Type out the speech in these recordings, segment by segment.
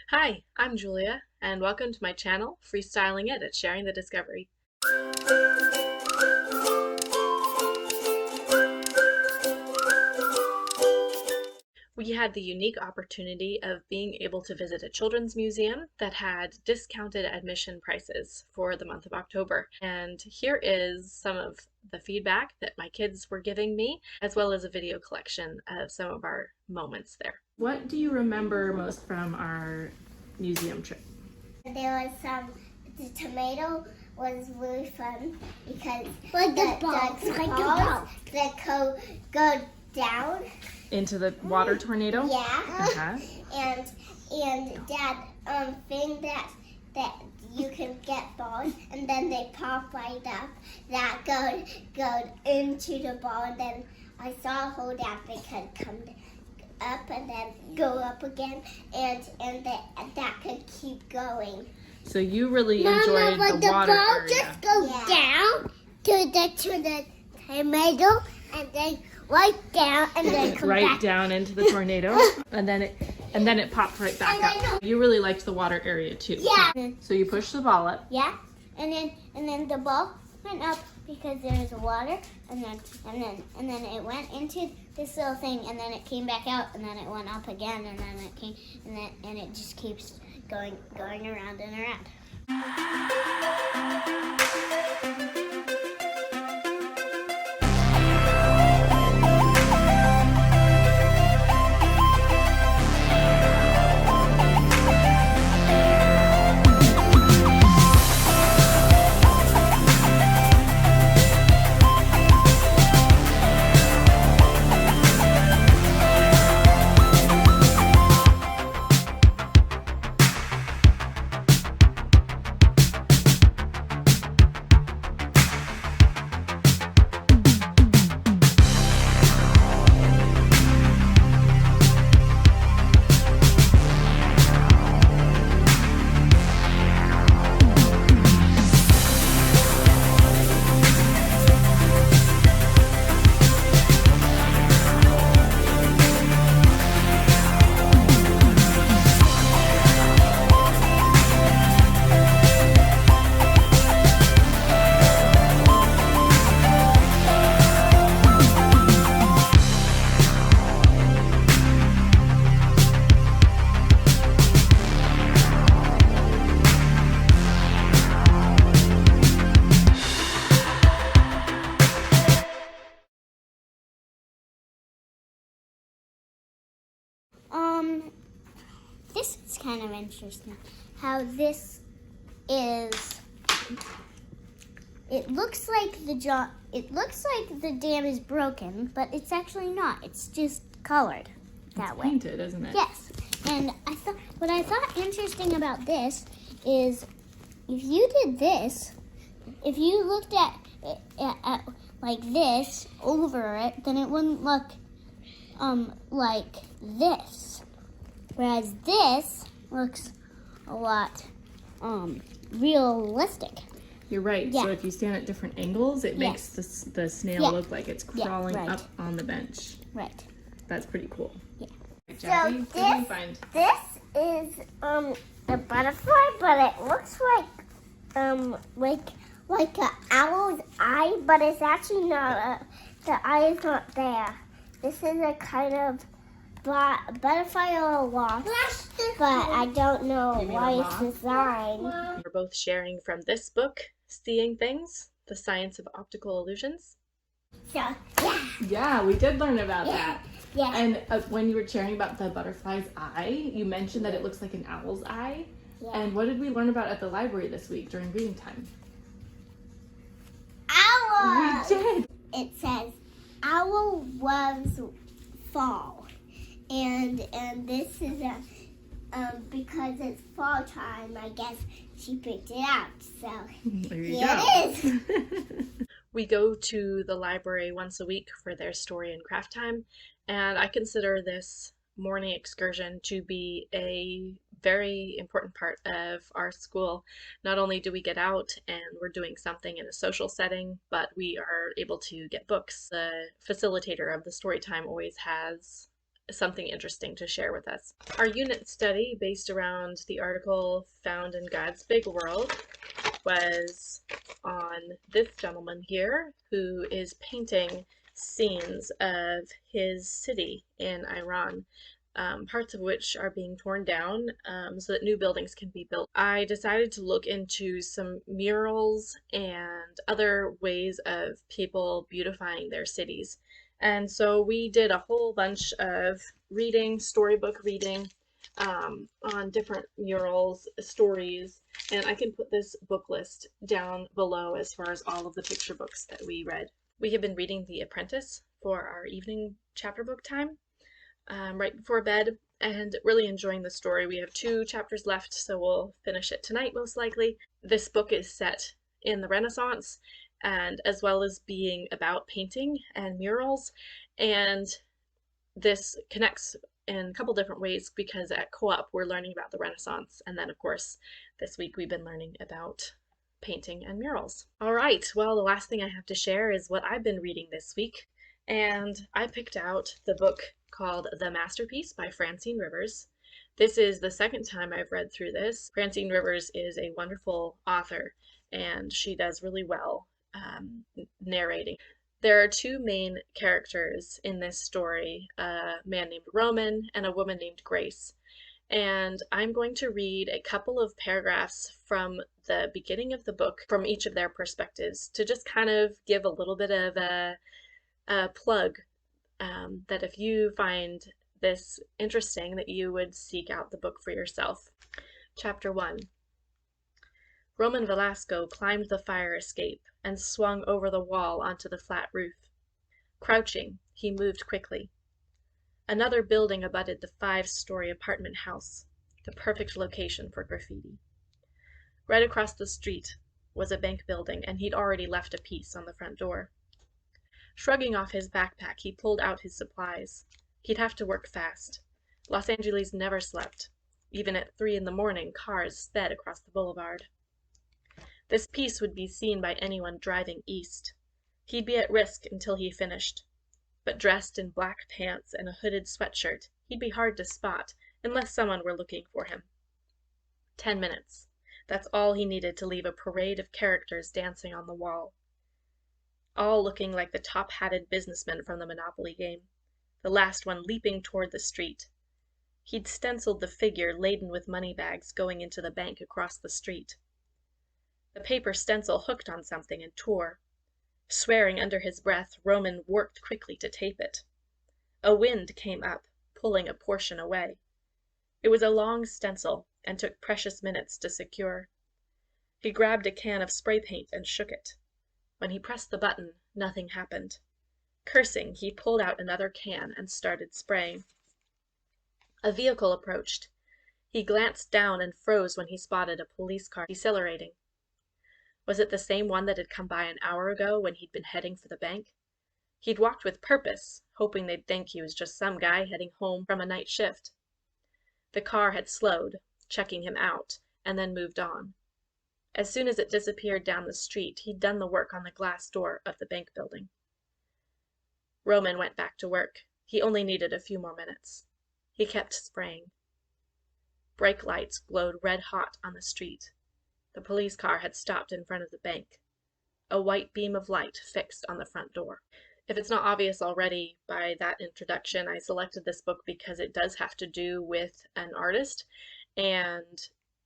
Hi, I'm Julia, and welcome to my channel, Freestyling It at Sharing the Discovery. We had the unique opportunity of being able to visit a children's museum that had discounted admission prices for the month of October. And here is some of the feedback that my kids were giving me, as well as a video collection of some of our moments there. What do you remember most from our museum trip? There was the tomato was really fun because the balls that go down Into the water tornado? Yeah. And Dad thing that you can get balls and then they pop right up that go into the ball, and then I saw a hole that they could come up and then go up again, and that could keep going. So you really enjoyed the water ball area. just goes down to the tomato and then right down and then come right back. down into the tornado, and then it popped right back up. You really liked the water area too. Yeah. So you pushed the ball up. Yeah. And then the ball went up because there was water, and then it went into this little thing, and then it came back out, and then it went up again, and then it came, and it just keeps going around and around. This is kind of interesting. How this is. It looks like the dam is broken, but it's actually not. It's just colored that way. Painted, isn't it? Yes. And what I thought interesting about this is, if you did this, if you looked at it at like this over it, then it wouldn't look like this. Whereas this looks a lot realistic. You're right. Yeah. So if you stand at different angles, it makes the snail Yeah. look like it's crawling right. up on the bench. Right. That's pretty cool. Yeah. Jackie, what did you find? This is a butterfly, but it looks like an owl's eye, but it's actually not. The eye is not there. This is a kind of butterfly or a wasp, but I don't know why it's designed. We're both sharing from this book, Seeing Things, The Science of Optical Illusions. So, Yeah, we did learn about that. yeah. And when you were sharing about the butterfly's eye, you mentioned that it looks like an owl's eye. Yeah. And what did we learn about at the library this week during reading time? Owl! We did. It says, owl loves fall. And this is because it's fall time, I guess she picked it out. So There you here go. it is. We go to the library once a week for their story and craft time, and I consider this morning excursion to be a very important part of our school. Not only do we get out and we're doing something in a social setting, but we are able to get books. The facilitator of the story time always has something interesting to share with us. Our unit study, based around the article Found in God's Big World, was on this gentleman here who is painting scenes of his city in Iran, parts of which are being torn down so that new buildings can be built. I decided to look into some murals and other ways of people beautifying their cities. And so we did a whole bunch of reading, storybook reading, on different murals, stories, and I can put this book list down below as far as all of the picture books that we read. We have been reading The Apprentice for our evening chapter book time right before bed, and really enjoying the story. We have 2 chapters left, so we'll finish it tonight most likely. This book is set in the Renaissance, and as well as being about painting and murals, and this connects in a couple different ways because at co-op we're learning about the Renaissance, and then of course this week we've been learning about painting and murals. All right, well, the last thing I have to share is what I've been reading this week, and I picked out the book called The Masterpiece by Francine Rivers. This is the second time I've read through this. Francine Rivers is a wonderful author, and she does really well narrating. There are 2 main characters in this story, a man named Roman and a woman named Grace. And I'm going to read a couple of paragraphs from the beginning of the book from each of their perspectives to just kind of give a little bit of a plug that if you find this interesting, that you would seek out the book for yourself. Chapter 1. Roman Velasco climbed the fire escape and swung over the wall onto the flat roof. Crouching, he moved quickly. Another building abutted the 5-story apartment house, the perfect location for graffiti. Right across the street was a bank building, and he'd already left a piece on the front door. Shrugging off his backpack, he pulled out his supplies. He'd have to work fast. Los Angeles never slept. Even at 3 in the morning, cars sped across the boulevard. This piece would be seen by anyone driving east. He'd be at risk until he finished. But dressed in black pants and a hooded sweatshirt, he'd be hard to spot unless someone were looking for him. 10 minutes. That's all he needed to leave a parade of characters dancing on the wall, all looking like the top-hatted businessmen from the Monopoly game, the last one leaping toward the street. He'd stenciled the figure laden with money bags going into the bank across the street. The paper stencil hooked on something and tore. Swearing under his breath, Roman worked quickly to tape it. A wind came up, pulling a portion away. It was a long stencil and took precious minutes to secure. He grabbed a can of spray paint and shook it. When he pressed the button, nothing happened. Cursing, he pulled out another can and started spraying. A vehicle approached. He glanced down and froze when he spotted a police car decelerating. Was it the same one that had come by an hour ago when he'd been heading for the bank? He'd walked with purpose, hoping they'd think he was just some guy heading home from a night shift. The car had slowed, checking him out, and then moved on. As soon as it disappeared down the street, he'd done the work on the glass door of the bank building. Roman went back to work. He only needed a few more minutes. He kept spraying. Brake lights glowed red-hot on the street. The police car had stopped in front of the bank. A white beam of light fixed on the front door. If it's not obvious already by that introduction, I selected this book because it does have to do with an artist, and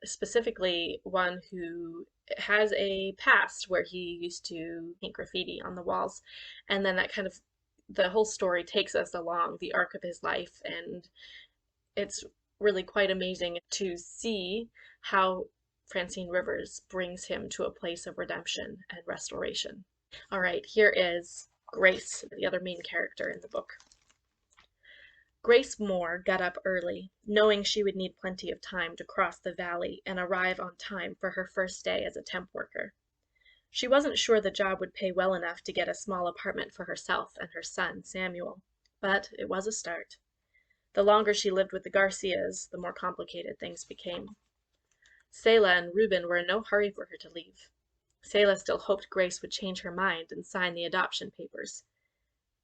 specifically one who has a past where he used to paint graffiti on the walls, and then that kind of, the whole story takes us along the arc of his life, and it's really quite amazing to see how Francine Rivers brings him to a place of redemption and restoration. All right, here is Grace, the other main character in the book. Grace Moore got up early, knowing she would need plenty of time to cross the valley and arrive on time for her first day as a temp worker. She wasn't sure the job would pay well enough to get a small apartment for herself and her son, Samuel, but it was a start. The longer she lived with the Garcias, the more complicated things became. Selah and Reuben were in no hurry for her to leave. Selah still hoped Grace would change her mind and sign the adoption papers.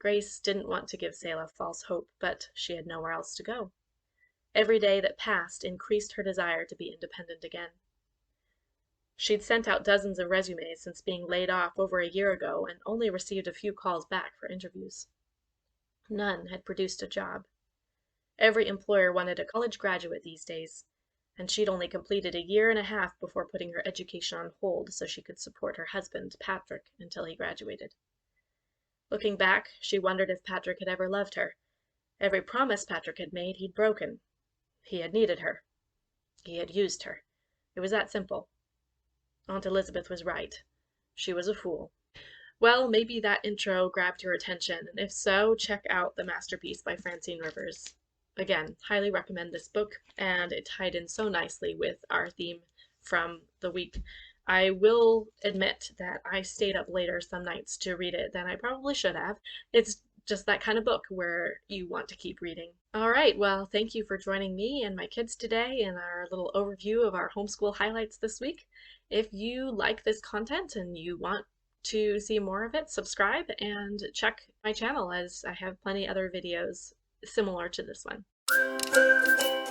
Grace didn't want to give Selah false hope, but she had nowhere else to go. Every day that passed increased her desire to be independent again. She'd sent out dozens of resumes since being laid off over a year ago and only received a few calls back for interviews. None had produced a job. Every employer wanted a college graduate these days, and she'd only completed a year and a half before putting her education on hold so she could support her husband, Patrick, until he graduated. Looking back, she wondered if Patrick had ever loved her. Every promise Patrick had made, he'd broken. He had needed her. He had used her. It was that simple. Aunt Elizabeth was right. She was a fool. Well, maybe that intro grabbed your attention, and if so, check out The Masterpiece by Francine Rivers. Again, highly recommend this book, and it tied in so nicely with our theme from the week. I will admit that I stayed up later some nights to read it than I probably should have. It's just that kind of book where you want to keep reading. All right, well, thank you for joining me and my kids today in our little overview of our homeschool highlights this week. If you like this content and you want to see more of it, subscribe and check my channel, as I have plenty other videos similar to this one.